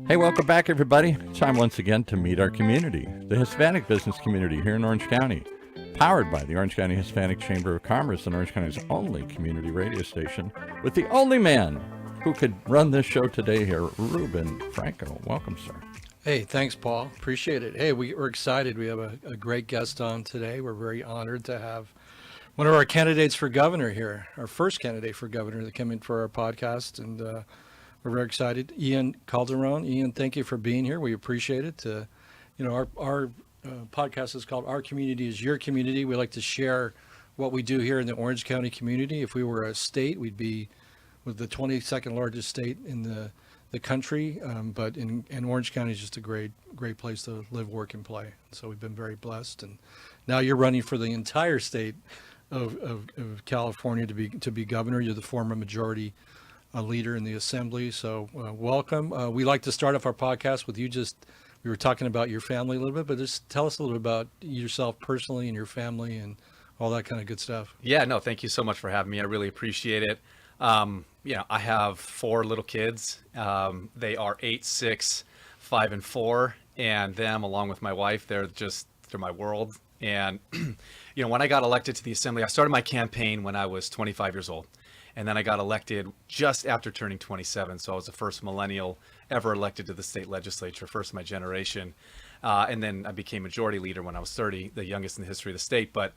Hey, welcome back, everybody. Time once again to meet our community, the Hispanic business community here in Orange County, powered by the Orange County Hispanic Chamber of Commerce and Orange County's only community radio station, with the only man who could run this show today here, Ruben Franco. Welcome, sir. Hey, thanks, Paul. Appreciate it. Hey, we're excited. We have a great guest on today. We're very honored to have one of our candidates for governor here, our first candidate for governor that came in for our podcast, and we're very excited. Ian Calderon. Ian, thank you for being here. We appreciate it. Our podcast is called Our Community is Your Community. We like to share what we do here in the Orange County community. If we were a state, we'd be with the 22nd largest state in the country. But in Orange County is just a great place to live, work, and play. So we've been very blessed. And now you're running for the entire state of California to be governor. You're the former majority leader in the assembly. So welcome. We like to start off our podcast with you. We were talking about your family a little bit, but just tell us a little bit about yourself personally and your family and all that kind of good stuff. Yeah, no, thank you so much for having me. I really appreciate it. I have 4 little kids. They are 8, 6, 5, and 4, and them, along with my wife, they're my world. And, when I got elected to the assembly, I started my campaign when I was 25 years old. And then I got elected just after turning 27. So I was the first millennial ever elected to the state legislature, first of my generation. And then I became majority leader when I was 30, the youngest in the history of the state. But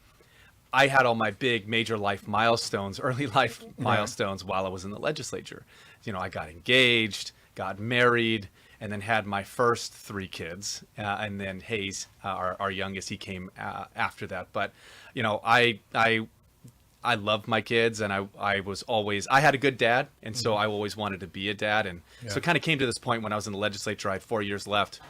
I had all my big major life milestones, early life milestones while I was in the legislature. I got engaged, got married, and then had my first 3 kids. And then Hayes, our youngest, he came after that. But, I loved my kids, and I had a good dad, and so I always wanted to be a dad. And so it kind of came to this point when I was in the legislature. I had 4 years left,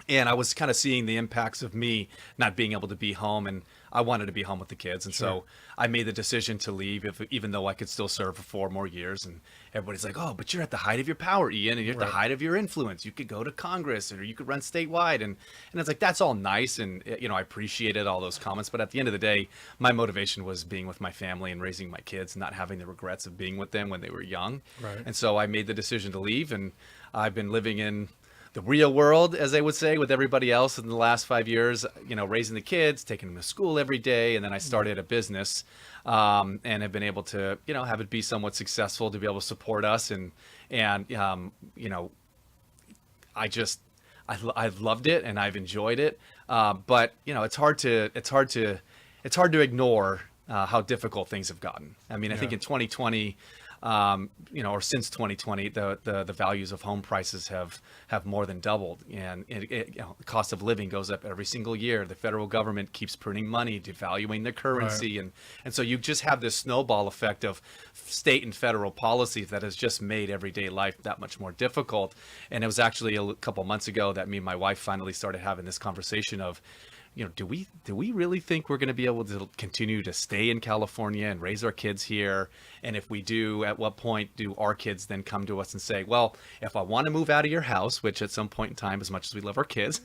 and I was kind of seeing the impacts of me not being able to be home, and I wanted to be home with the kids. And so I made the decision to leave, even though I could still serve for 4 more years. And everybody's like, oh, but you're at the height of your power, Ian, and you're at the height of your influence. You could go to Congress, or you could run statewide. And it's like, that's all nice. And, I appreciated all those comments. But at the end of the day, my motivation was being with my family and raising my kids, not having the regrets of being with them when they were young. Right. And so I made the decision to leave, and I've been living in the real world, as they would say, with everybody else in the last 5 years, raising the kids, taking them to school every day. And then I started a business, and have been able to, have it be somewhat successful, to be able to support us. I've loved it, and I've enjoyed it. But it's hard to ignore how difficult things have gotten. I mean, I think in 2020, or since 2020, the values of home prices have more than doubled, and the cost of living goes up every single year. The federal government keeps printing money, devaluing the currency, and so you just have this snowball effect of state and federal policies that has just made everyday life that much more difficult. And it was actually a couple months ago that me and my wife finally started having this conversation of, do we really think we're going to be able to continue to stay in California and raise our kids here? And if we do, at what point do our kids then come to us and say, well, if I want to move out of your house, which at some point in time, as much as we love our kids,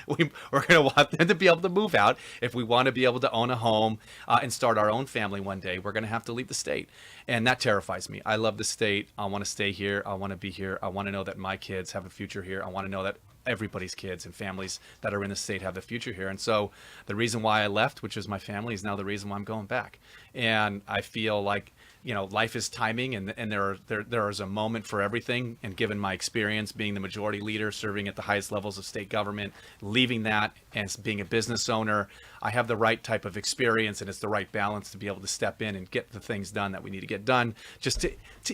we're going to want them to be able to move out. If we want to be able to own a home and start our own family one day, we're going to have to leave the state. And that terrifies me. I love the state. I want to stay here. I want to be here. I want to know that my kids have a future here. I want to know that everybody's kids and families that are in the state have the future here. And so the reason why I left, which is my family, is now the reason why I'm going back. And I feel like, life is timing, and there is a moment for everything. And given my experience being the majority leader, serving at the highest levels of state government, leaving that and being a business owner, I have the right type of experience, and it's the right balance to be able to step in and get the things done that we need to get done, just to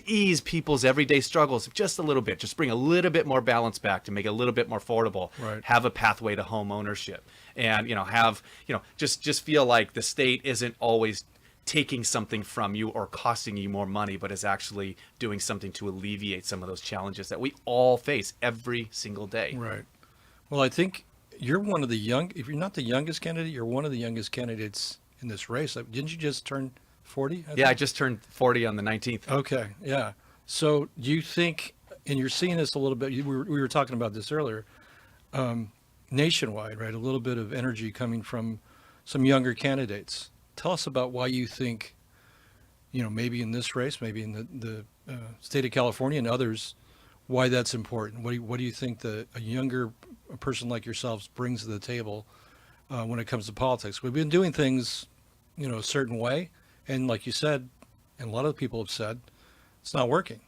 ease people's everyday struggles just a little bit, just bring a little bit more balance back, to make it a little bit more affordable, have a pathway to home ownership, and just feel like the state isn't always taking something from you or costing you more money, but is actually doing something to alleviate some of those challenges that we all face every single day. Right. Well, I think you're one of the if you're not the youngest candidate, you're one of the youngest candidates in this race. Didn't you just turn 40? I just turned 40 on the 19th. Okay. Yeah. So do you think, and you're seeing this a little bit, we were talking about this earlier, nationwide, right? A little bit of energy coming from some younger candidates. Tell us about why you think maybe in this race, maybe in the state of California and others, why that's important. What do you think a younger person like yourselves brings to the table when it comes to politics? We've been doing things, a certain way, and like you said, and a lot of people have said, it's not working.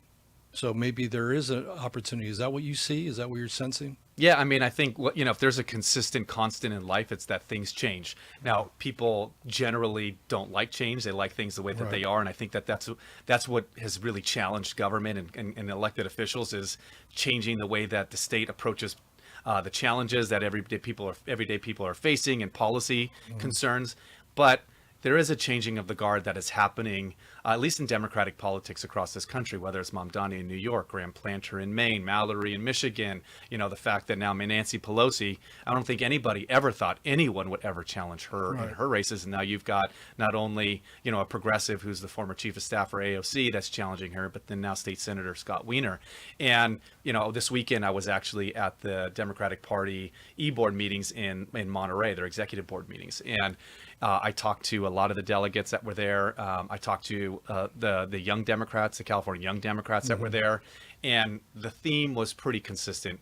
So maybe there is an opportunity. Is that what you see? Is that what you're sensing? Yeah, I mean, I think if there's a consistent constant in life, it's that things change. Now, people generally don't like change; they like things the way that Right. they are, and I think that's what has really challenged government and elected officials is changing the way that the state approaches the challenges that everyday people are facing and policy concerns. But there is a changing of the guard that is happening, at least in Democratic politics across this country, whether it's Mamdani in New York, Graham Planter in Maine, Mallory in Michigan, the fact that now Nancy Pelosi, I don't think anybody ever thought anyone would ever challenge her in her races. And now you've got not only, a progressive who's the former chief of staff for AOC that's challenging her, but then now State Senator Scott Wiener. And, this weekend I was actually at the Democratic Party e-board meetings in Monterey, their executive board meetings. And I talked to a lot of the delegates that were there. I talked to the young Democrats, the California young Democrats that were there. And the theme was pretty consistent.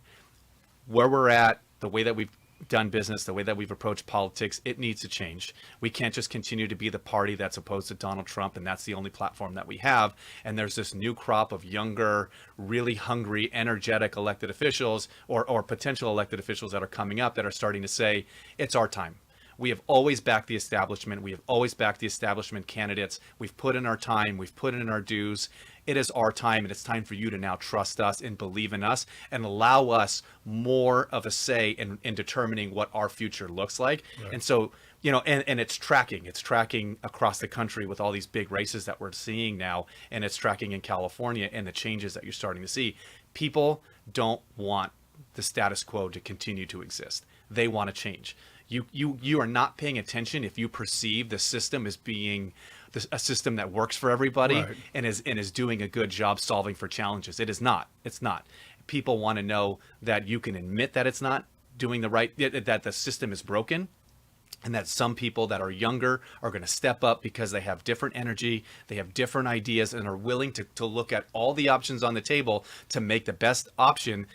Where we're at, the way that we've done business, the way that we've approached politics, it needs to change. We can't just continue to be the party that's opposed to Donald Trump, and that's the only platform that we have. And there's this new crop of younger, really hungry, energetic elected officials or potential elected officials that are coming up that are starting to say, it's our time. We have always backed the establishment. We have always backed the establishment candidates. We've put in our time. We've put in our dues. It is our time, and it's time for you to now trust us and believe in us and allow us more of a say in determining what our future looks like. Right. And so, and it's tracking. It's tracking across the country with all these big races that we're seeing now, and it's tracking in California and the changes that you're starting to see. People don't want the status quo to continue to exist. They want to change. You are not paying attention if you perceive the system as being a system that works for everybody. Right. and is doing a good job solving for challenges. It is not. It's not. People want to know that you can admit that it's not doing that the system is broken, and that some people that are younger are going to step up because they have different energy, they have different ideas, and are willing to look at all the options on the table to make the best option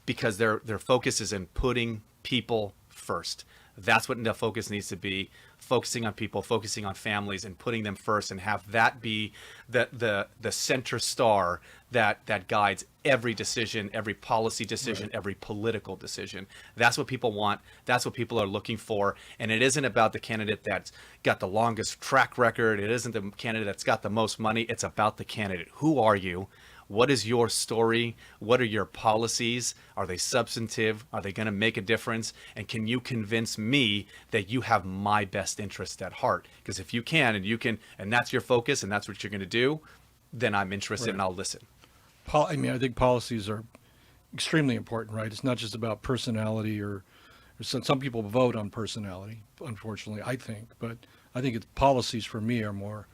because their focus is in putting people first. That's what the focus needs to be, focusing on people, focusing on families, and putting them first, and have that be the center star that guides every decision, every policy decision, every political decision. That's what people want. That's what people are looking for. And it isn't about the candidate that's got the longest track record. It isn't the candidate that's got the most money. It's about the candidate. Who are you? What is your story? What are your policies? Are they substantive? Are they going to make a difference? And can you convince me that you have my best interest at heart? Because if you can, and that's your focus, and that's what you're going to do, then I'm interested and I'll listen. I think policies are extremely important, right? It's not just about personality or some people vote on personality, unfortunately, I think. But I think it's policies for me are more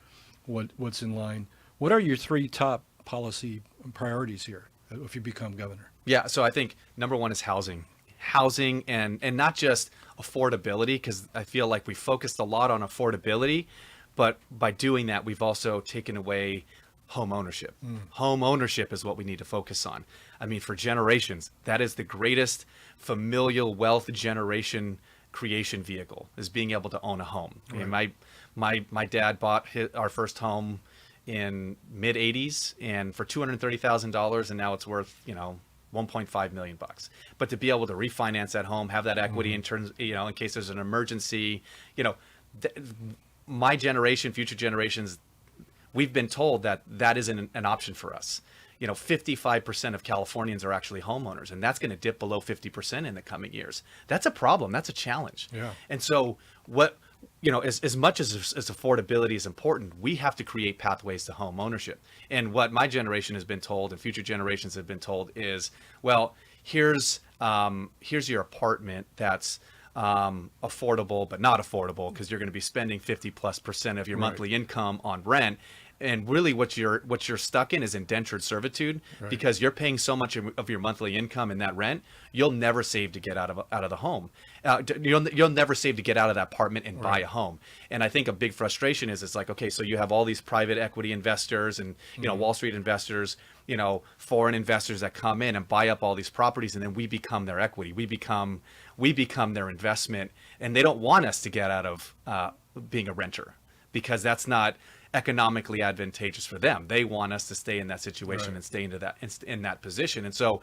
what's in line. What are your three top policy priorities here if you become governor? Yeah, so I think number one is housing and not just affordability, because I feel like we focused a lot on affordability, but by doing that, we've also taken away home ownership. Home ownership is what we need to focus on. I mean, for generations, that is the greatest familial wealth generation creation vehicle, is being able to own a home. Right. I mean, my dad bought our first home in mid 80s and for $230,000, and now it's worth, $1.5 million. But to be able to refinance that home, have that equity in terms, in case there's an emergency, my generation, future generations, we've been told that isn't an option for us. 55% of Californians are actually homeowners, and that's going to dip below 50% in the coming years. That's a problem. That's a challenge. Yeah. And so as much as affordability is important, we have to create pathways to home ownership. And what my generation has been told and future generations have been told is, well, here's your apartment that's affordable, but not affordable because you're going to be spending 50+% of your monthly income on rent. and really what you're stuck in is indentured servitude, because you're paying so much of your monthly income in that rent. You'll never save to get out of the home. You'll never save to get out of that apartment and buy a home. And I think a big frustration is, it's like, okay, so you have all these private equity investors and Wall Street investors, foreign investors that come in and buy up all these properties, and then we become their equity. We become their investment, and they don't want us to get out of being a renter, because that's not economically advantageous for them. They want us to stay in that situation and stay in that position. And so,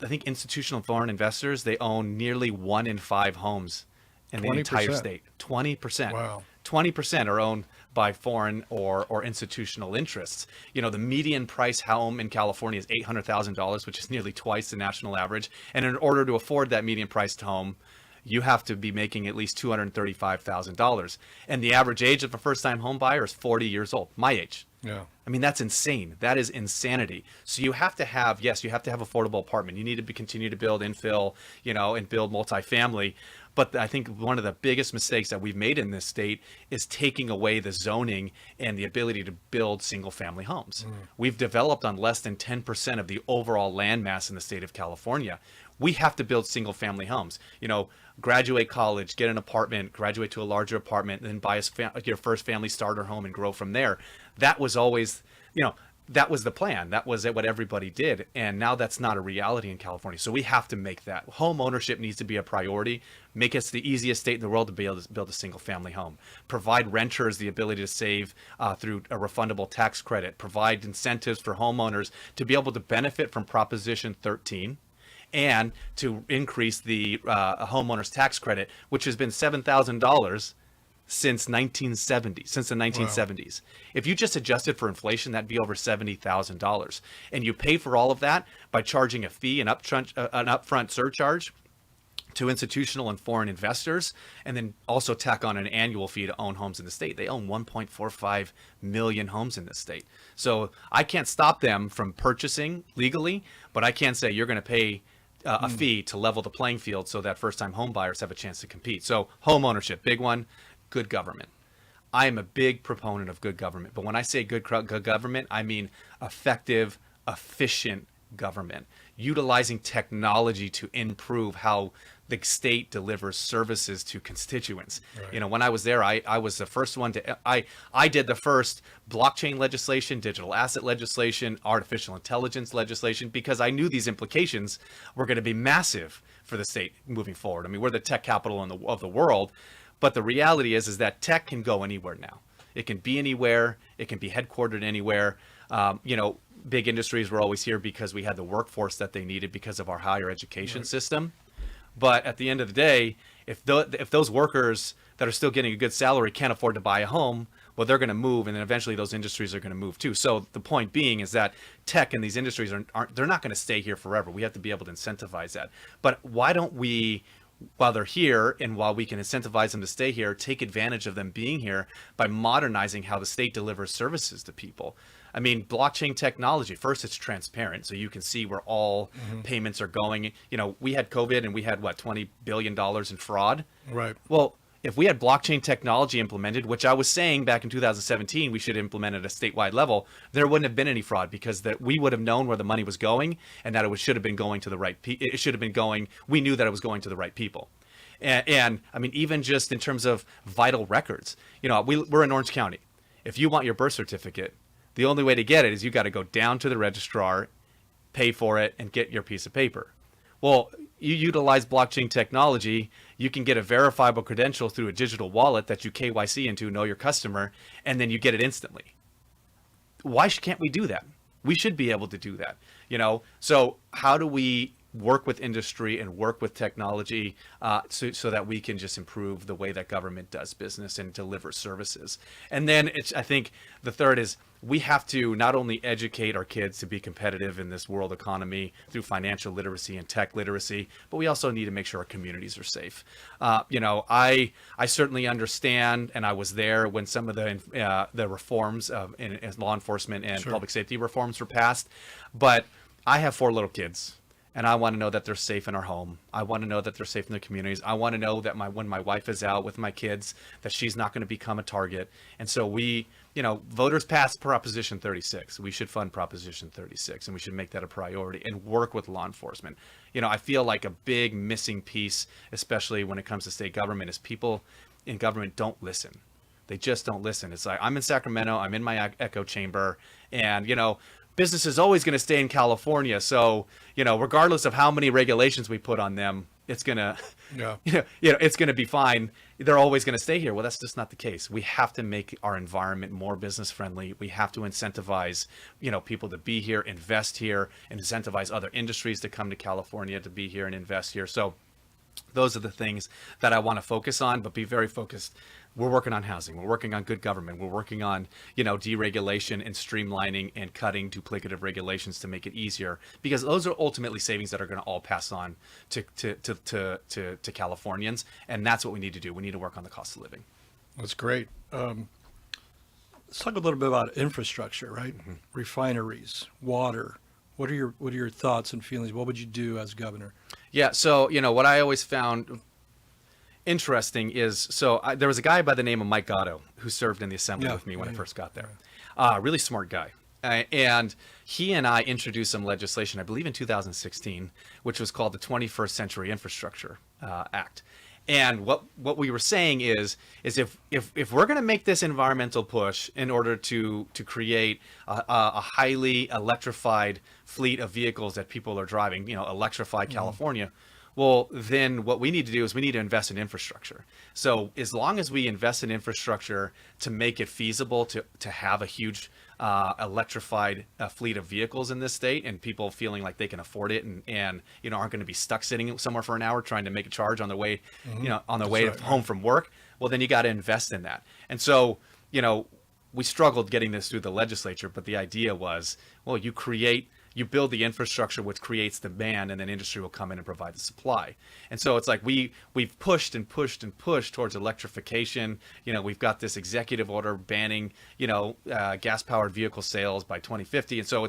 I think institutional and foreign investors, they own nearly 1 in 5 homes in the entire state. 20%. Wow. 20% are owned by foreign or institutional interests. The median price home in California is $800,000, which is nearly twice the national average. And in order to afford that median priced home, you have to be making at least $235,000. And the average age of a first-time home buyer is 40 years old, my age. Yeah. I mean, that's insane. That is insanity. So you have to have affordable apartment. You need to continue to build infill, and build multifamily. But I think one of the biggest mistakes that we've made in this state is taking away the zoning and the ability to build single family homes. We've developed on less than 10% of the overall land mass in the state of California. We have to build single family homes. Graduate college, get an apartment, graduate to a larger apartment, then buy your first family starter home and grow from there. That was always, that was the plan. That was what everybody did. And now that's not a reality in California. So we have to make that. Home ownership needs to be a priority. Make us the easiest state in the world to be able to build a single family home. Provide renters the ability to save through a refundable tax credit. Provide incentives for homeowners to be able to benefit from Proposition 13. And to increase the homeowner's tax credit, which has been $7,000 since the 1970s. If you just adjusted for inflation, that'd be over $70,000. And you pay for all of that by charging a fee, an upfront surcharge to institutional and foreign investors, and then also tack on an annual fee to own homes in the state. They own 1.45 million homes in this state. So I can't stop them from purchasing legally, but I can say you're going to pay a fee to level the playing field so that first-time home buyers have a chance to compete. So home ownership, big one. Good government. I am a big proponent of good government, but when I say good government, I mean effective, efficient government, utilizing technology to improve how the state delivers services to constituents. Right. When I was there, I was the first one I did the first blockchain legislation, digital asset legislation, artificial intelligence legislation, because I knew these implications were going to be massive for the state moving forward. I mean, we're the tech capital of the world, but the reality is that tech can go anywhere now. It can be anywhere. It can be headquartered anywhere. Big industries were always here because we had the workforce that they needed because of our higher education system. But at the end of the day, if those workers that are still getting a good salary can't afford to buy a home, well, they're going to move, and then eventually those industries are going to move too. So the point being is that tech and these industries they're not going to stay here forever. We have to be able to incentivize that. But why don't we, while they're here and while we can incentivize them to stay here, take advantage of them being here by modernizing how the state delivers services to people? I mean, blockchain technology, first, it's transparent, so you can see where all payments are going. We had COVID and we had, $20 billion in fraud? Right. Well, if we had blockchain technology implemented, which I was saying back in 2017 we should implement at a statewide level, there wouldn't have been any fraud, because we would have known where the money was going and that should have been going to the right people. It should have been going, we knew that it was going to the right people. And I mean, even just in terms of vital records, we're in Orange County. If you want your birth certificate, the only way to get it is you got to go down to the registrar, pay for it, and get your piece of paper. Well, you utilize blockchain technology, you can get a verifiable credential through a digital wallet that you KYC into, know your customer, and then you get it instantly. Why can't we do that? We should be able to do that. So how do we work with industry and work with technology so that we can just improve the way that government does business and delivers services? And then I think the third is we have to not only educate our kids to be competitive in this world economy through financial literacy and tech literacy, but we also need to make sure our communities are safe. I certainly understand, and I was there when some of the reforms in law enforcement and public safety reforms were passed, but I have 4 little kids. And I want to know that they're safe in our home. I want to know that they're safe in their communities. I want to know that when my wife is out with my kids, that she's not going to become a target. And so we voters passed Proposition 36. We should fund Proposition 36, and we should make that a priority and work with law enforcement. I feel like a big missing piece, especially when it comes to state government, is people in government don't listen. They just don't listen. It's like, I'm in Sacramento, I'm in my echo chamber, and, business is always going to stay in California. So, regardless of how many regulations we put on them, it's going to, it's going to be fine. They're always going to stay here. Well, that's just not the case. We have to make our environment more business friendly. We have to incentivize, people to be here, invest here, and incentivize other industries to come to California to be here and invest here. So those are the things that I want to focus on, but be very focused. We're working on housing. We're working on good government. We're working on, deregulation and streamlining and cutting duplicative regulations to make it easier, because those are ultimately savings that are going to all pass on to Californians. And that's what we need to do. We need to work on the cost of living. That's great. Let's talk a little bit about infrastructure, right? Mm-hmm. Refineries, water. What are your thoughts and feelings? What would you do as governor? Yeah. So, what I always found interesting is, there was a guy by the name of Mike Gatto who served in the assembly with me when I first got there. Really smart guy. And he and I introduced some legislation, I believe in 2016, which was called the 21st Century Infrastructure Act. And what we were saying is if we're going to make this environmental push in order to create a highly electrified fleet of vehicles that people are driving, electrify California, well, then what we need to do is we need to invest in infrastructure. So as long as we invest in infrastructure to make it feasible to have a huge electrified fleet of vehicles in this state, and people feeling like they can afford it and aren't going to be stuck sitting somewhere for an hour trying to make a charge on their way, home from work, well, then you got to invest in that. And so, we struggled getting this through the legislature, but the idea was, well, you build the infrastructure, which creates demand, and then industry will come in and provide the supply. And so it's like we've pushed and pushed and pushed towards electrification. We've got this executive order banning, gas-powered vehicle sales by 2050. And so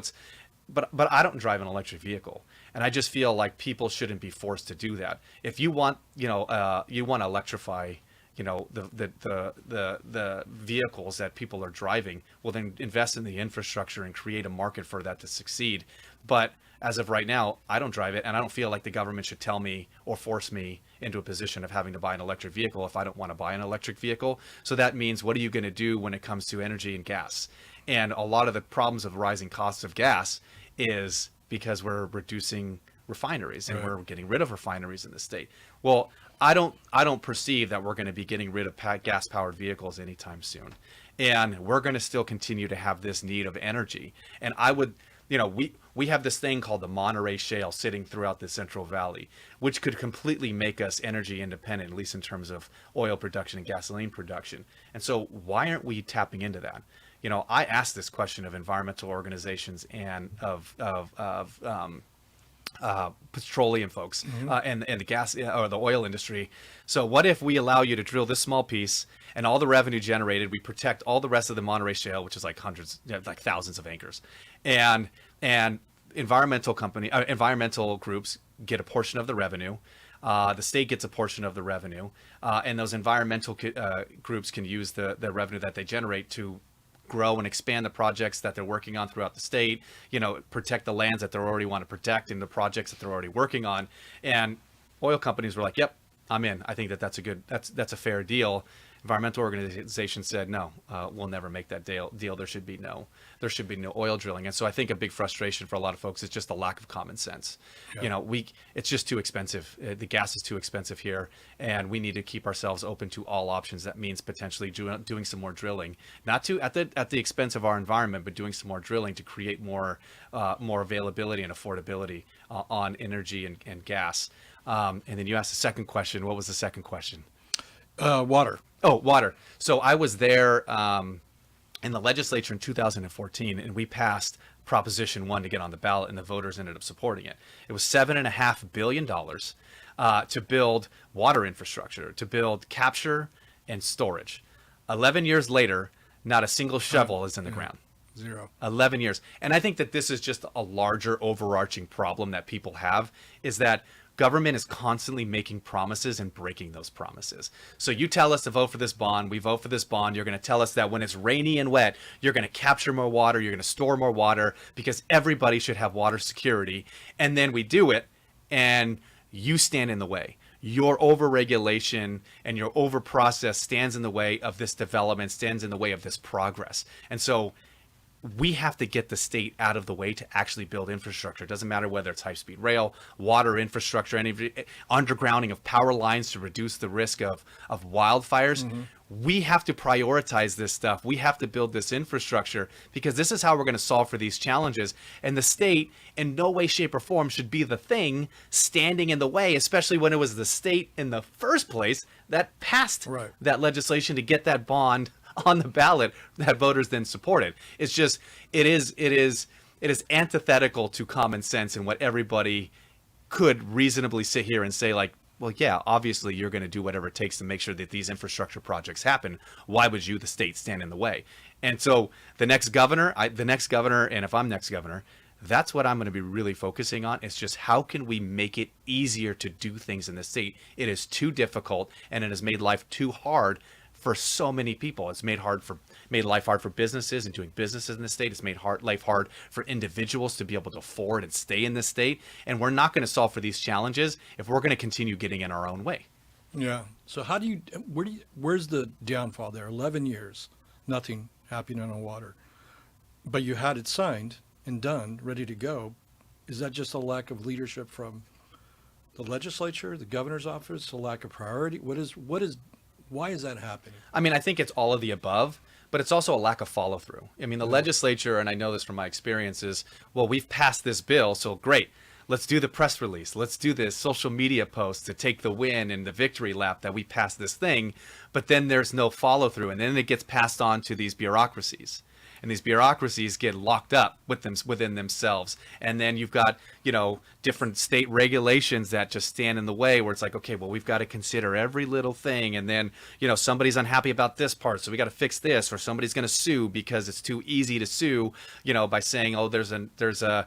but I don't drive an electric vehicle, and I just feel like people shouldn't be forced to do that. If you want, you want to electrify, the vehicles that people are driving, well, then invest in the infrastructure and create a market for that to succeed. But as of right now, I don't drive it, and I don't feel like the government should tell me or force me into a position of having to buy an electric vehicle if I don't want to buy an electric vehicle. So that means, what are you going to do when it comes to energy and gas? And a lot of the problems of rising costs of gas is because we're reducing refineries, and we're getting rid of refineries in the state. Well, I don't perceive that we're going to be getting rid of gas-powered vehicles anytime soon, and we're going to still continue to have this need of energy. And I would, we have this thing called the Monterey Shale sitting throughout the Central Valley, which could completely make us energy independent, at least in terms of oil production and gasoline production. And so, why aren't we tapping into that? I asked this question of environmental organizations and of petroleum folks, and the gas or the oil industry. So what if we allow you to drill this small piece, and all the revenue generated, we protect all the rest of the Monterey Shale, which is like thousands of acres, and environmental groups get a portion of the revenue. The state gets a portion of the revenue, and those environmental groups can use the revenue that they generate to grow and expand the projects that they're working on throughout the state, protect the lands that they already want to protect and the projects that they're already working on. And oil companies were like, yep, I'm in. I think that's a fair deal. Environmental organizations said, no, we'll never make that deal. There should be no oil drilling. And so I think a big frustration for a lot of folks is just the lack of common sense. Yeah. It's just too expensive. The gas is too expensive here, and we need to keep ourselves open to all options. That means potentially doing some more drilling, not at the expense of our environment, but doing some more drilling to create more availability and affordability on energy and gas. And then you asked the second question. What was the second question? Water. Oh, water. So I was there in the legislature in 2014, and we passed Proposition 1 to get on the ballot, and the voters ended up supporting it. It was $7.5 billion to build water infrastructure, to build capture and storage. 11 years later, not a single shovel is in the ground. Zero. 11 years. And I think that this is just a larger overarching problem that people have, is that Government is constantly making promises and breaking those promises. So you tell us to vote for this bond, we vote for this bond, you're going to tell us that when it's rainy and wet, you're going to capture more water, you're going to store more water because everybody should have water security. And then we do it and you stand in the way. Your overregulation and your overprocess stands in the way of this development, stands in the way of this progress. And so we have to get the state out of the way to actually build infrastructure. It doesn't matter whether it's high-speed rail, water infrastructure, any undergrounding of power lines to reduce the risk of wildfires. Mm-hmm. We have to prioritize this stuff. We have to build this infrastructure because this is how we're going to solve for these challenges. And the state, in no way, shape, or form, should be the thing standing in the way, especially when it was the state in the first place that passed that legislation to get that bond on the ballot that voters then supported. It's just, it is antithetical to common sense and what everybody could reasonably sit here and say, like, well, yeah, obviously you're going to do whatever it takes to make sure that these infrastructure projects happen. Why would you, the state, stand in the way? And so the next governor, and if I'm next governor, that's what I'm going to be really focusing on. It's just how can we make it easier to do things in the state? It is too difficult and it has made life too hard for so many people. It's made life hard for businesses and doing businesses in the state. It's made life hard for individuals to be able to afford and stay in the state. And we're not going to solve for these challenges if we're going to continue getting in our own way. Yeah. So where's the downfall there? 11 years, nothing happening on water, but you had it signed and done, ready to go. Is that just a lack of leadership from the legislature, the governor's office, a lack of priority? Why is that happening? I mean, I think it's all of the above, but it's also a lack of follow through. I mean, the legislature, and I know this from my experiences, well, we've passed this bill, so great. Let's do the press release. Let's do this social media post to take the win and the victory lap that we passed this thing. But then there's no follow through. And then it gets passed on to these bureaucracies. And these bureaucracies get locked up within themselves. And then you've got, different state regulations that just stand in the way where it's like, okay, well, we've got to consider every little thing. And then, somebody's unhappy about this part, so we got to fix this, or somebody's going to sue because it's too easy to sue, by saying, oh, there's a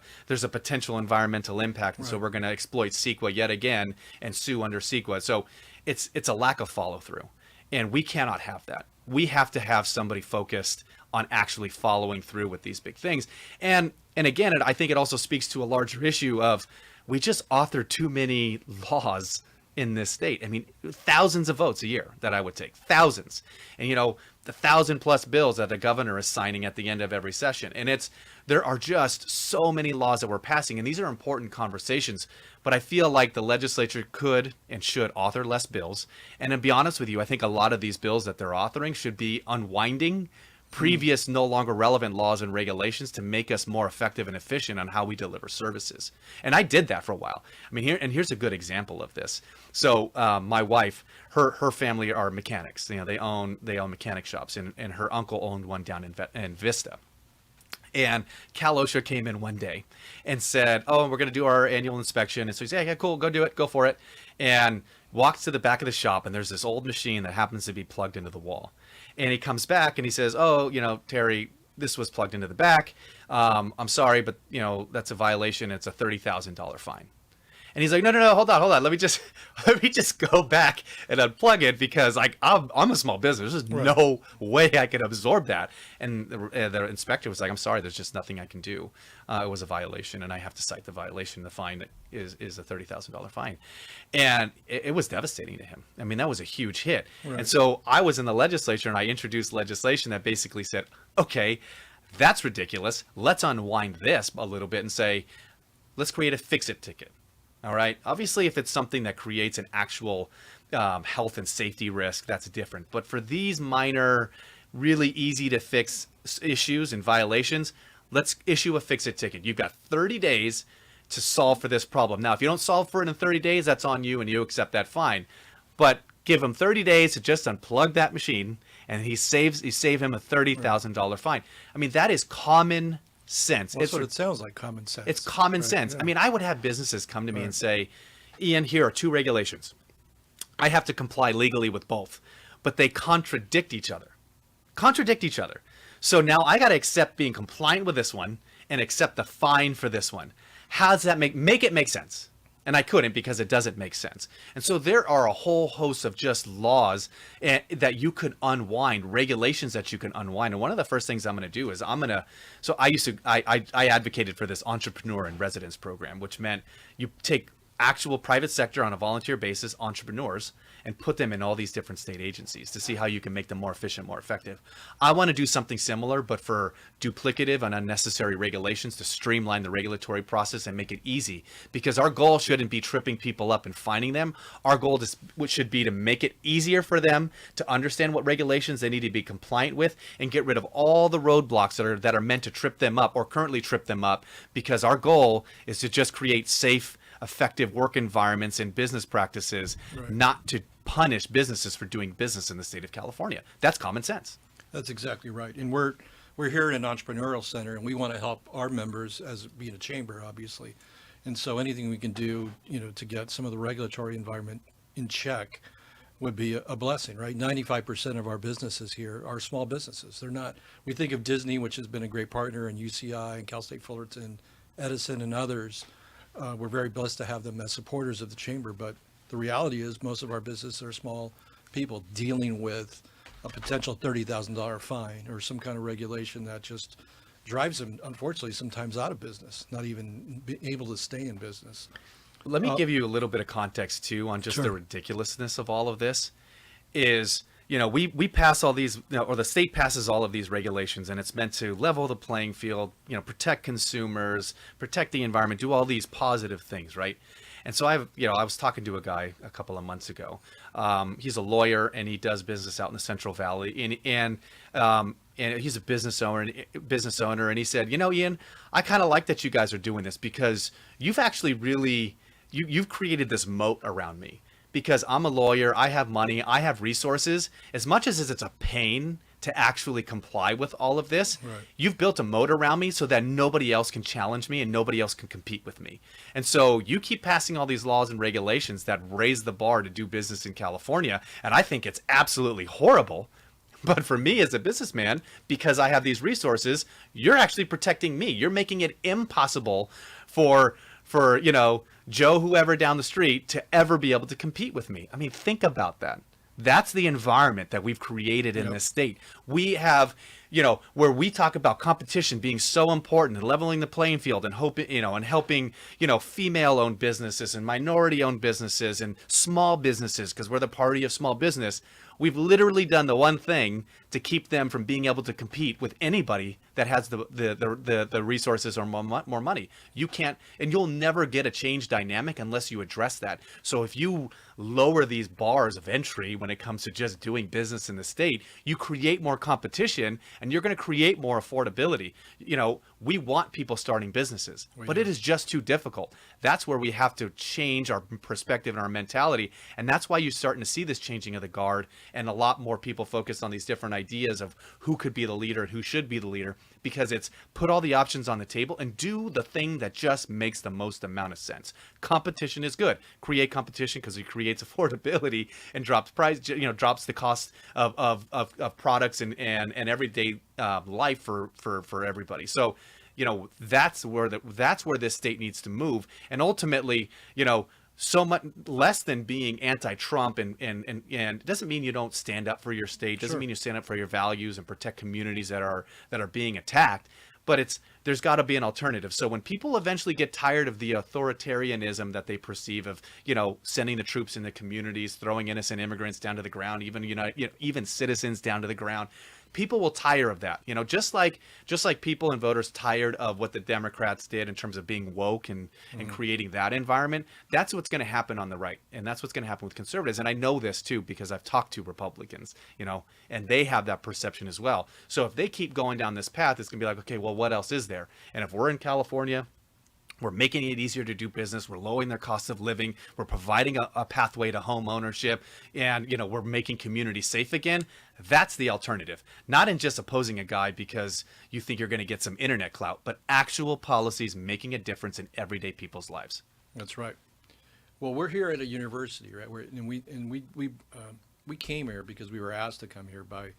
potential environmental impact. And so we're going to exploit CEQA yet again and sue under CEQA. So it's a lack of follow through. And we cannot have that. We have to have somebody focused on actually following through with these big things. And again, I think it also speaks to a larger issue of we just author too many laws in this state. I mean, thousands of votes a year that I would take, thousands. And, the 1,000+ bills that the governor is signing at the end of every session. And there are just so many laws that we're passing. And these are important conversations. But I feel like the legislature could and should author less bills. And to be honest with you, I think a lot of these bills that they're authoring should be unwinding previous no longer relevant laws and regulations to make us more effective and efficient on how we deliver services. And I did that for a while. I mean, here's a good example of this. So my wife, her family are mechanics. They own mechanic shops, and her uncle owned one down in Vista. And Cal OSHA came in one day and said, oh, we're going to do our annual inspection. And so he said, yeah, cool, go do it, go for it. And walks to the back of the shop, and there's this old machine that happens to be plugged into the wall. And he comes back and he says, oh, Terry, this was plugged into the back. I'm sorry, but, that's a violation. It's a $30,000 fine. And he's like, no, hold on. Let me just go back and unplug it because I'm a small business. There's no way I can absorb that. And the inspector was like, I'm sorry, there's just nothing I can do. It was a violation, and I have to cite the violation. The fine is a $30,000 fine. And it was devastating to him. I mean, that was a huge hit. Right. And so I was in the legislature, and I introduced legislation that basically said, okay, that's ridiculous. Let's unwind this a little bit and say, let's create a fix-it ticket. All right. Obviously, if it's something that creates an actual health and safety risk, that's different. But for these minor, really easy to fix issues and violations, let's issue a fix-it ticket. You've got 30 days to solve for this problem. Now, if you don't solve for it in 30 days, that's on you and you accept that fine. But give him 30 days to just unplug that machine, and you save him a $30,000 fine. I mean, that is common sense. Well, that's what it sounds like, common sense. It's common sense. Yeah. I mean, I would have businesses come to me and say, Ian, here are 2 regulations. I have to comply legally with both, but they contradict each other. So now I got to accept being compliant with this one and accept the fine for this one. How does that make it make sense? And I couldn't because it doesn't make sense. And so there are a whole host of just laws that you could unwind, regulations that you can unwind. And one of the first things I'm going to do is I advocated for this entrepreneur in residence program, which meant you take actual private sector on a volunteer basis, entrepreneurs, and put them in all these different state agencies to see how you can make them more efficient, more effective. I want to do something similar, but for duplicative and unnecessary regulations to streamline the regulatory process and make it easy, because our goal shouldn't be tripping people up and finding them. Our goal should be to make it easier for them to understand what regulations they need to be compliant with and get rid of all the roadblocks that are meant to trip them up or currently trip them up, because our goal is to just create safe, effective work environments and business practices, right, not to punish businesses for doing business in the state of California. That's common sense. That's exactly right. And we're here in an entrepreneurial center, and we want to help our members as being a chamber, obviously. And so anything we can do, to get some of the regulatory environment in check would be a blessing, right? 95% of our businesses here are small businesses. They're not, we think of Disney, which has been a great partner, and UCI and Cal State Fullerton, Edison and others. We're very blessed to have them as supporters of the chamber, but the reality is most of our businesses are small people dealing with a potential $30,000 fine or some kind of regulation that just drives them, unfortunately, sometimes out of business, not even be able to stay in business. Let me give you a little bit of context too on just the ridiculousness of all of this. We pass all these, or the state passes all of these regulations, and it's meant to level the playing field, protect consumers, protect the environment, do all these positive things, right? And so I was talking to a guy a couple of months ago. He's a lawyer and he does business out in the Central Valley, and he's a business owner, and he said, Ian, I kind of like that you guys are doing this because you've actually really you've created this moat around me. Because I'm a lawyer, I have money, I have resources. As much as it's a pain to actually comply with all of this, right, you've built a moat around me so that nobody else can challenge me and nobody else can compete with me. And so you keep passing all these laws and regulations that raise the bar to do business in California, and I think it's absolutely horrible. But for me as a businessman, because I have these resources, you're actually protecting me. You're making it impossible for Joe, whoever down the street, to ever be able to compete with me. I mean, think about that. That's the environment that we've created in this state. We have, where we talk about competition being so important and leveling the playing field and helping, female-owned businesses and minority-owned businesses and small businesses, because we're the party of small business. We've literally done the one thing to keep them from being able to compete with anybody that has the resources or more money. You can't, and you'll never get a change dynamic unless you address that. So if you lower these bars of entry when it comes to just doing business in the state, you create more competition and you're going to create more affordability. We want people starting businesses, but it is just too difficult. That's where we have to change our perspective and our mentality. And that's why you're starting to see this changing of the guard and a lot more people focus on these different ideas of who could be the leader and who should be the leader, because it's put all the options on the table and do the thing that just makes the most amount of sense. Competition is good. Create competition because it creates affordability and drops price, drops the cost of products and everyday life for everybody. So, that's where this state needs to move. And ultimately, so much less than being anti-Trump and it doesn't mean you don't stand up for your state, doesn't mean you stand up for your values and protect communities that are being attacked, but there's got to be an alternative. So when people eventually get tired of the authoritarianism that they perceive of, sending the troops in the communities, throwing innocent immigrants down to the ground, even citizens down to the ground, people will tire of that, just like people and voters tired of what the Democrats did in terms of being woke and creating that environment. That's what's going to happen on the right. And that's what's going to happen with conservatives. And I know this too, because I've talked to Republicans, and they have that perception as well. So if they keep going down this path, it's going to be like, okay, well, what else is there? And if we're in California, we're making it easier to do business. We're lowering their cost of living. We're providing a pathway to home ownership, and we're making communities safe again. That's the alternative. Not in just opposing a guy because you think you're going to get some internet clout, but actual policies making a difference in everyday people's lives. That's right. Well, we're here at a university, right? We came here because we were asked to come here by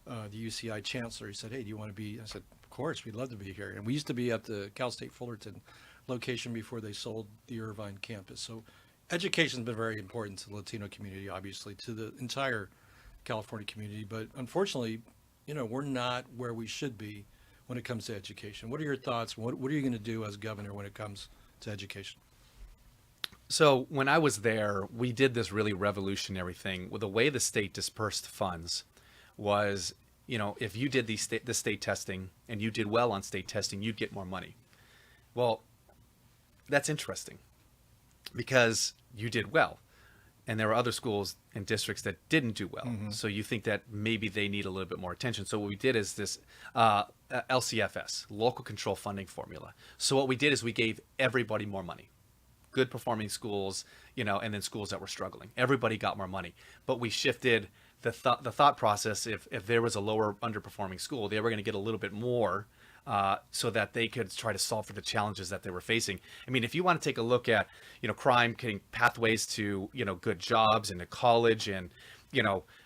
the UCI chancellor. He said, "Hey, do you want to be?" I said, "Of course, we'd love to be here." And we used to be at the Cal State Fullerton location before they sold the Irvine campus. So education's been very important to the Latino community, obviously, to the entire California community. But unfortunately, we're not where we should be when it comes to education. What are your thoughts? What are you going to do as governor when it comes to education? So when I was there, we did this really revolutionary thing. Well, the way the state dispersed funds was, if you did the state testing and you did well on state testing, you'd get more money. Well, that's interesting because you did well. And there were other schools and districts that didn't do well. Mm-hmm. So you think that maybe they need a little bit more attention. So what we did is this LCFS, local control funding formula. So what we did is we gave everybody more money. Good performing schools, and then schools that were struggling. Everybody got more money. But we shifted the thought process. If there was a lower underperforming school, they were going to get a little bit more so that they could try to solve for the challenges that they were facing. I mean, if you want to take a look at, crime, getting pathways to, good jobs and to college and,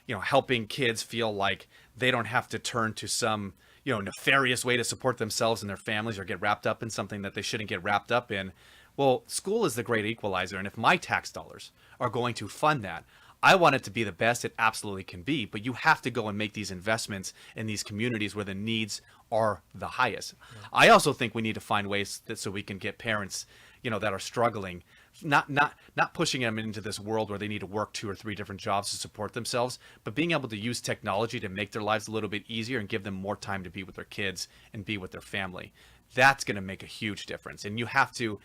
helping kids feel like they don't have to turn to some, nefarious way to support themselves and their families or get wrapped up in something that they shouldn't get wrapped up in. Well, school is the great equalizer. And if my tax dollars are going to fund that, I want it to be the best it absolutely can be, but you have to go and make these investments in these communities where the needs are the highest. Yeah. I also think we need to find ways so we can get parents, that are struggling, not pushing them into this world where they need to work 2 or 3 different jobs to support themselves, but being able to use technology to make their lives a little bit easier and give them more time to be with their kids and be with their family. That's going to make a huge difference. And you have to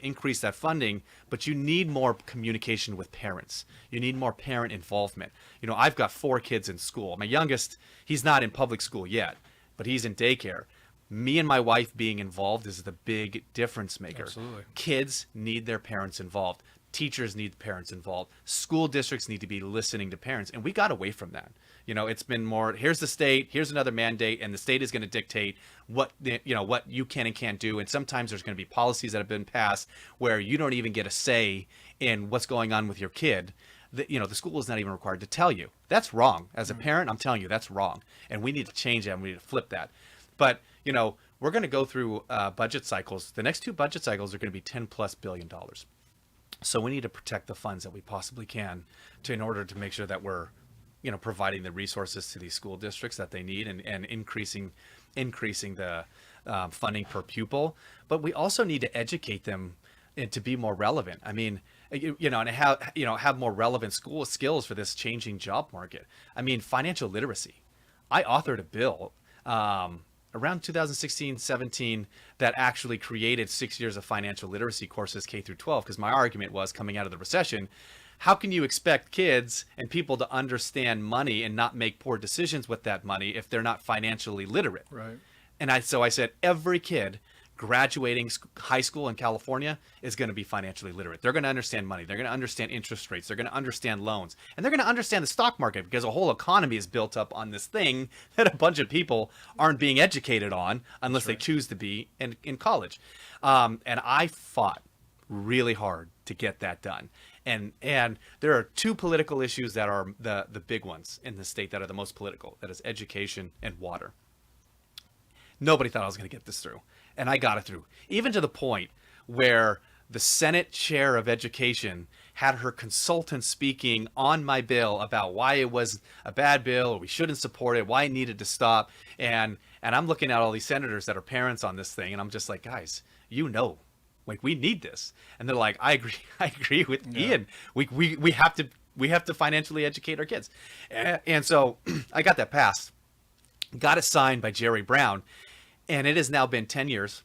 increase that funding, but you need more communication with parents. You need more parent involvement. I've got 4 kids in school. My youngest, he's not in public school yet, but he's in daycare. Me and my wife being involved is the big difference maker. Absolutely. Kids need their parents involved. Teachers need parents involved. School districts need to be listening to parents. And we got away from that. It's been more, here's the state, here's another mandate, and the state is going to dictate what you can and can't do. And sometimes there's going to be policies that have been passed where you don't even get a say in what's going on with your kid. The school is not even required to tell you. That's wrong. As a parent, I'm telling you, that's wrong. And we need to change that, and we need to flip that. But, we're going to go through budget cycles. The next 2 budget cycles are going to be $10+ billion. So we need to protect the funds that we possibly can in order to make sure that we're, providing the resources to these school districts that they need and increasing the funding per pupil. But we also need to educate them and to be more relevant. I mean, and have more relevant school skills for this changing job market. I mean, financial literacy. I authored a bill around 2016-17 that actually created 6 years of financial literacy courses K through 12, because my argument was, coming out of the recession, how can you expect kids and people to understand money and not make poor decisions with that money if they're not financially literate? Right. And so I said, every kid graduating high school in California is going to be financially literate. They're going to understand money. They're going to understand interest rates. They're going to understand loans. And they're going to understand the stock market, because a whole economy is built up on this thing that a bunch of people aren't being educated on unless they choose to be in college. And I fought really hard to get that done. And there are 2 political issues that are the big ones in the state that are the most political. That is education and water. Nobody thought I was going to get this through. And I got it through, even to the point where the Senate chair of education had her consultant speaking on my bill about why it was a bad bill, or we shouldn't support it, why it needed to stop. And I'm looking at all these senators that are parents on this thing, and I'm just like, guys, like, we need this. And they're like, I agree with Ian. We have to financially educate our kids. And so I got that passed, got it signed by Jerry Brown. And it has now been 10 years,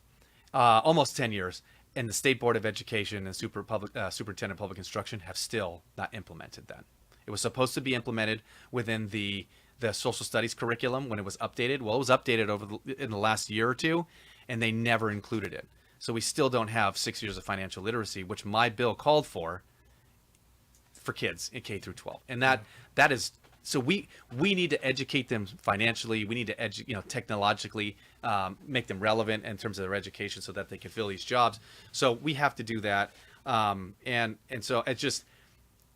almost 10 years, and the State Board of Education and Superintendent of Public Instruction have still not implemented that. It was supposed to be implemented within the social studies curriculum when it was updated. Well, it was updated in the last year or 2, and they never included it. So we still don't have 6 years of financial literacy, which my bill called for kids in K through 12. And that is... So we need to educate them financially. We need to technologically make them relevant in terms of their education so that they can fill these jobs. So we have to do that. And so it's just,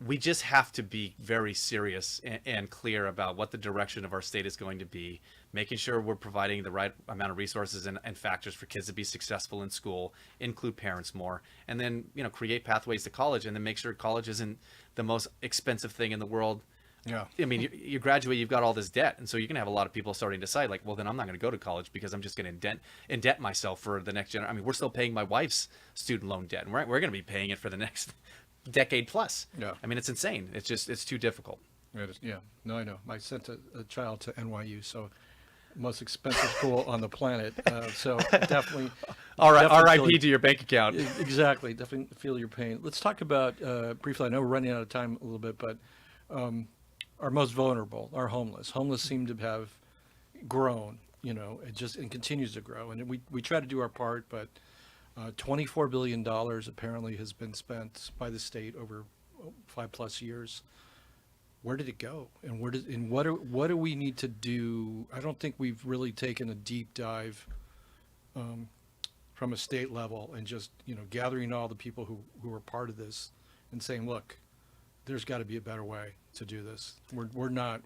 we just have to be very serious and clear about what the direction of our state is going to be, making sure we're providing the right amount of resources and factors for kids to be successful in school, include parents more, and then, create pathways to college, and then make sure college isn't the most expensive thing in the world. Yeah. I mean, you graduate, you've got all this debt. And so you're going to have a lot of people starting to decide, like, well, then I'm not going to go to college because I'm just going to indent myself for the next generation. I mean, we're still paying my wife's student loan debt, and we're going to be paying it for the next decade plus. Yeah. I mean, it's insane. It's too difficult. Yeah. No, I know. I sent a child to NYU, so most expensive school on the planet. So definitely. All right. Definitely RIP to your bank account. Exactly. Definitely feel your pain. Let's talk about, briefly, I know we're running out of time a little bit, but our most vulnerable, our homeless. Homeless seem to have grown, and continues to grow. And we try to do our part, but $24 billion apparently has been spent by the state over 5+ years. Where did it go? And what do we need to do? I don't think we've really taken a deep dive from a state level and just, gathering all the people who are part of this and saying, look, there's got to be a better way to do this. We're not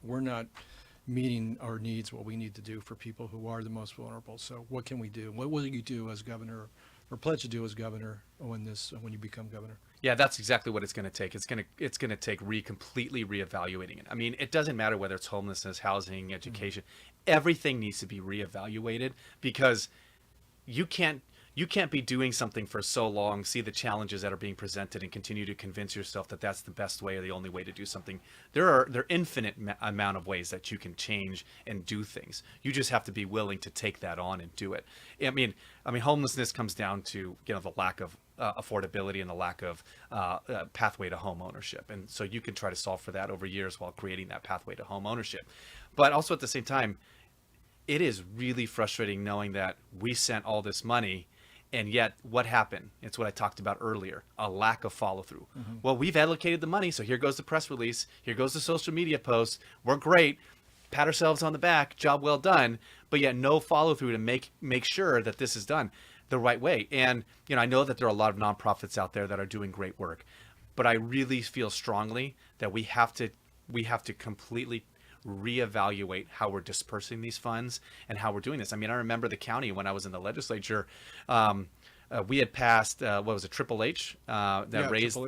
meeting our needs, what we need to do for people who are the most vulnerable. So what can we do? What will you do as governor, or pledge to do as governor when you become governor? Yeah, that's exactly what it's going to take. It's going to take completely reevaluating it. I mean, it doesn't matter whether it's homelessness, housing, education. Everything needs to be reevaluated, because you can't be doing something for so long, see the challenges that are being presented, and continue to convince yourself that that's the best way or the only way to do something. There are infinite amount of ways that you can change and do things. You just have to be willing to take that on and do it. I mean, homelessness comes down to the lack of affordability and the lack of pathway to home ownership, and so you can try to solve for that over years while creating that pathway to home ownership. But also at the same time, it is really frustrating knowing that we sent all this money. And yet, what happened? It's what I talked about earlier, a lack of follow-through. Mm-hmm. Well, we've allocated the money, so here goes the press release, here goes the social media post, we're great, pat ourselves on the back, job well done, but yet no follow-through to make sure that this is done the right way. And, I know that there are a lot of nonprofits out there that are doing great work, but I really feel strongly that we have to completely reevaluate how we're dispersing these funds and how we're doing this. I mean, I remember the county when I was in the legislature, we had passed Triple H that raised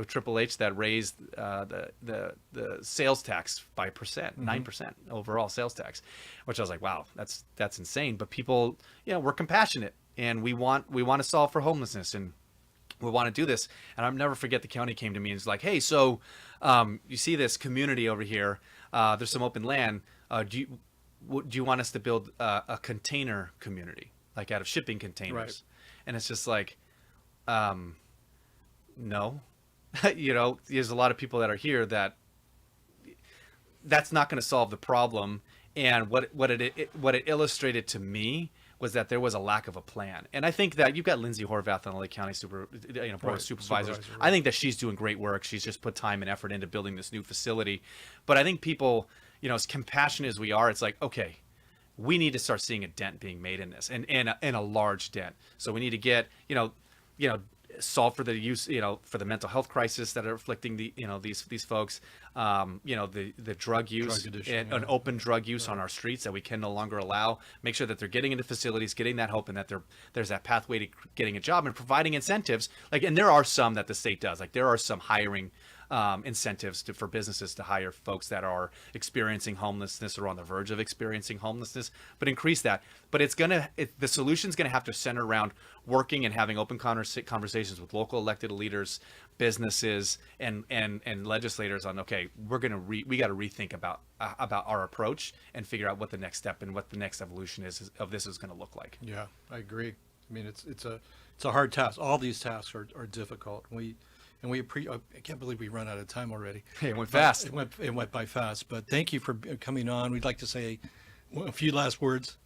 Triple H that raised the sales tax by 9% overall sales tax, which I was like, wow, that's insane. But people, we're compassionate, and we want to solve for homelessness, and we want to do this. And I'll never forget, the county came to me and was like, hey, so you see this community over here, there's some open land. Do you want us to build a container community, like out of shipping containers? Right. And it's just like, no, there's a lot of people that are here that's not going to solve the problem. And what it illustrated to me was that there was a lack of a plan. And I think that you've got Lindsay Horvath on the Lake County Board of Supervisors. Right. I think that she's doing great work. She's just put time and effort into building this new facility. But I think people, as compassionate as we are, it's like, okay, we need to start seeing a dent being made in this, and a large dent. So we need to get, solve for the use, for the mental health crisis that are afflicting these folks, the drug use, an open drug use on our streets that we can no longer allow. Make sure that they're getting into facilities, getting that hope, and that there's that pathway to getting a job, and providing incentives. And there are some that the state does. Like, there are some hiring incentives for businesses to hire folks that are experiencing homelessness or on the verge of experiencing homelessness, but increase that. But the solution's going to have to center around working and having open conversations with local elected leaders, businesses, and legislators on, okay, we got to rethink about our approach and figure out what the next step and what the next evolution of this is going to look like. Yeah, I agree. I mean, it's a hard task. All these tasks are difficult. I can't believe we run out of time already. Hey, it went fast. It went by fast. But thank you for coming on. We'd like to say a few last words.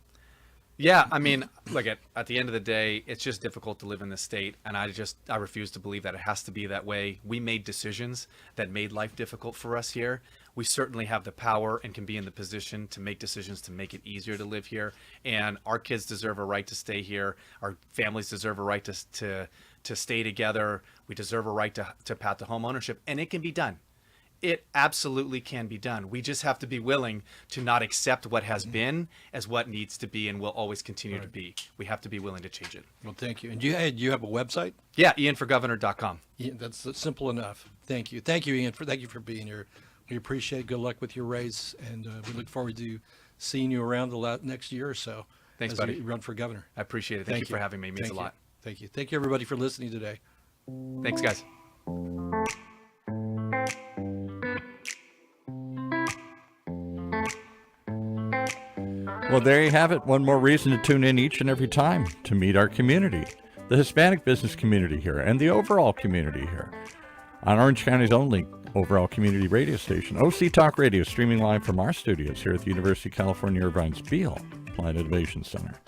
Yeah, I mean, look, at the end of the day, it's just difficult to live in this state, and I refuse to believe that it has to be that way. We made decisions that made life difficult for us here. we certainly have the power and can be in the position to make decisions to make it easier to live here. And our kids deserve a right to stay here. Our families deserve a right to stay together. We deserve a right to path to home ownership, and it can be done. It absolutely can be done. We just have to be willing to not accept what has been as what needs to be and will always continue to be. We have to be willing to change it. Well, thank you. And you have a website? Yeah, ianforgovernor.com. Yeah, that's simple enough. Thank you. Thank you, Ian. Thank you for being here. We appreciate it. Good luck with your race, and we look forward to seeing you around the next year or so. Thanks, as buddy. You run for governor. I appreciate it. Thank you for having me. It means a lot. Thank you. Thank you, everybody, for listening today. Thanks, guys. Well, there you have it. One more reason to tune in each and every time to meet our community, the Hispanic business community here and the overall community here on Orange County's only overall community radio station, OC Talk Radio, streaming live from our studios here at the University of California, Irvine's Beale Applied Innovation Center.